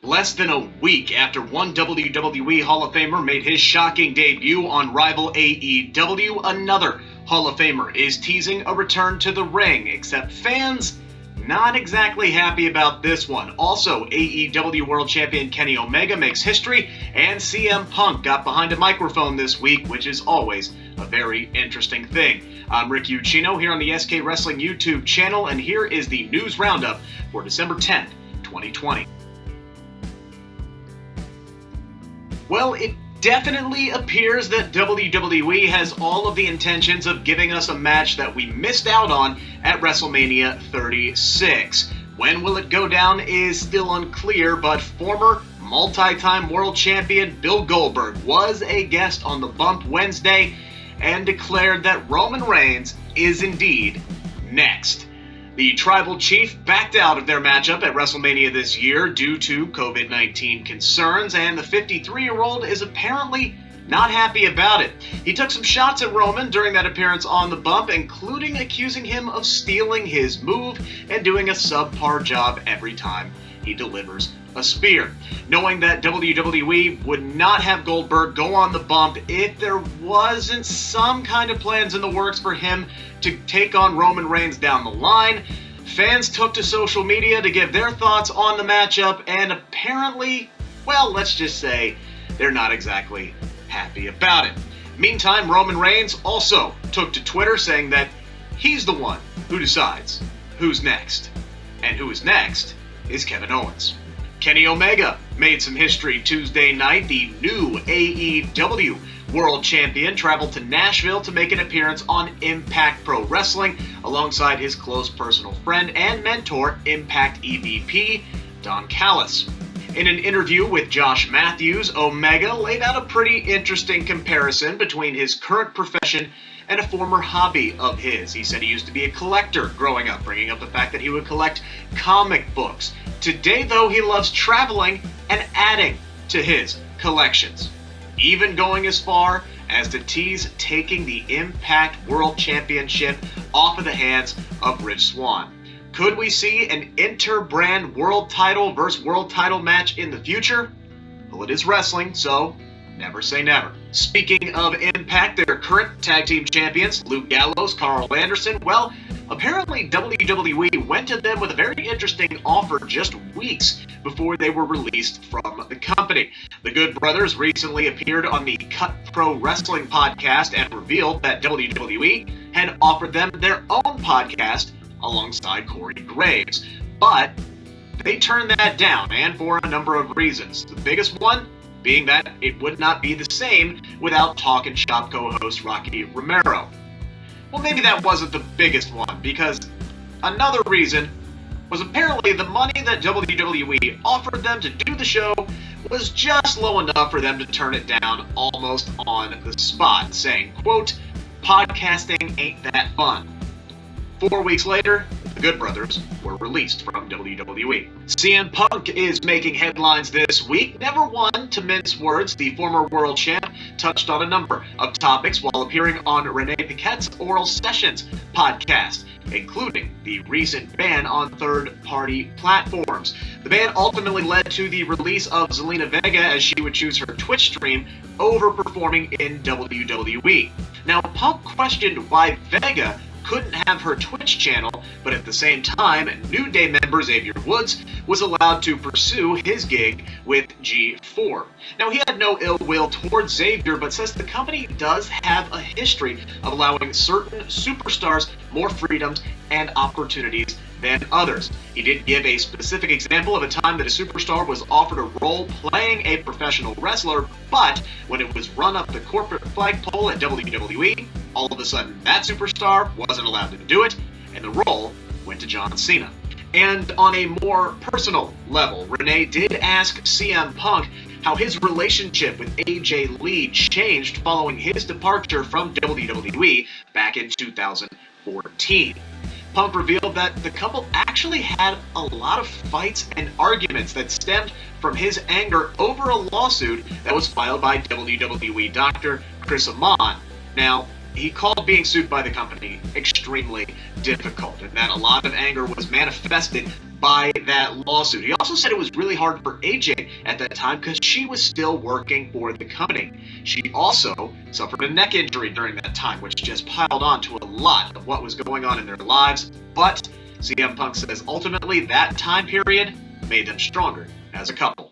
Less than a week after one WWE Hall of Famer made his shocking debut on rival AEW, another Hall of Famer is teasing a return to the ring, except fans not exactly happy about this one. Also, AEW World Champion Kenny Omega makes history, and CM Punk got behind a microphone this week, which is always a very interesting thing. I'm Rick Ucchino here on the SK Wrestling YouTube channel, and here is the News Roundup for December 10th, 2020. Well, it definitely appears that WWE has all of the intentions of giving us a match that we missed out on at WrestleMania 36. When will it go down is still unclear, but former multi-time world champion Bill Goldberg was a guest on the Bump Wednesday and declared that Roman Reigns is indeed next. The Tribal Chief backed out of their matchup at WrestleMania this year due to COVID-19 concerns, and the 53-year-old is apparently not happy about it. He took some shots at Roman during that appearance on the Bump, including accusing him of stealing his move and doing a subpar job every time he delivers a spear. Knowing that WWE would not have Goldberg go on the Bump if there wasn't some kind of plans in the works for him to take on Roman Reigns down the line, fans took to social media to give their thoughts on the matchup, and apparently, well, let's just say they're not exactly happy about it. Meantime, Roman Reigns also took to Twitter saying that he's the one who decides who's next. And who is next is Kevin Owens. Kenny Omega made some history Tuesday night. The new AEW World Champion traveled to Nashville to make an appearance on Impact Pro Wrestling alongside his close personal friend and mentor, Impact EVP Don Callis. In an interview with Josh Matthews, Omega laid out a pretty interesting comparison between his current profession and a former hobby of his. He said he used to be a collector growing up, bringing up the fact that he would collect comic books. Today, though, he loves traveling and adding to his collections, even going as far as to tease taking the Impact World Championship off of the hands of Rich Swann. Could we see an inter-brand world title versus world title match in the future? Well, it is wrestling, so never say never. Speaking of Impact, their current tag team champions, Luke Gallows, Karl Anderson, well, apparently WWE went to them with a very interesting offer just weeks before they were released from the company. The Good Brothers recently appeared on the Cut Pro Wrestling podcast and revealed that WWE had offered them their own podcast alongside Corey Graves. But they turned that down, and for a number of reasons. The biggest one being that it would not be the same without Talkin' Shop co-host Rocky Romero. Well, maybe that wasn't the biggest one, because another reason was apparently the money that WWE offered them to do the show was just low enough for them to turn it down almost on the spot, saying, quote, "Podcasting ain't that fun." 4 weeks later, the Good Brothers were released from WWE. CM Punk is making headlines this week. Never one to mince words, the former world champ touched on a number of topics while appearing on Renee Paquette's Oral Sessions podcast, including the recent ban on third-party platforms. The ban ultimately led to the release of Zelina Vega, as she would choose her Twitch stream over performing in WWE. Now, Punk questioned why Vega couldn't have her Twitch channel, but at the same time, New Day member Xavier Woods was allowed to pursue his gig with G4. Now, he had no ill will towards Xavier, but says the company does have a history of allowing certain superstars more freedoms and opportunities than others. He did give a specific example of a time that a superstar was offered a role playing a professional wrestler, but when it was run up the corporate flagpole at WWE, all of a sudden that superstar wasn't allowed to do it, and the role went to John Cena. And on a more personal level, Renee did ask CM Punk how his relationship with AJ Lee changed following his departure from WWE back in 2014. Punk revealed that the couple actually had a lot of fights and arguments that stemmed from his anger over a lawsuit that was filed by WWE doctor Chris Amon. Now, he called being sued by the company extremely difficult, and that a lot of anger was manifested by that lawsuit. He also said it was really hard for AJ at that time because she was still working for the company. She also suffered a neck injury during that time, which just piled on to a lot of what was going on in their lives. But CM Punk says ultimately that time period made them stronger as a couple.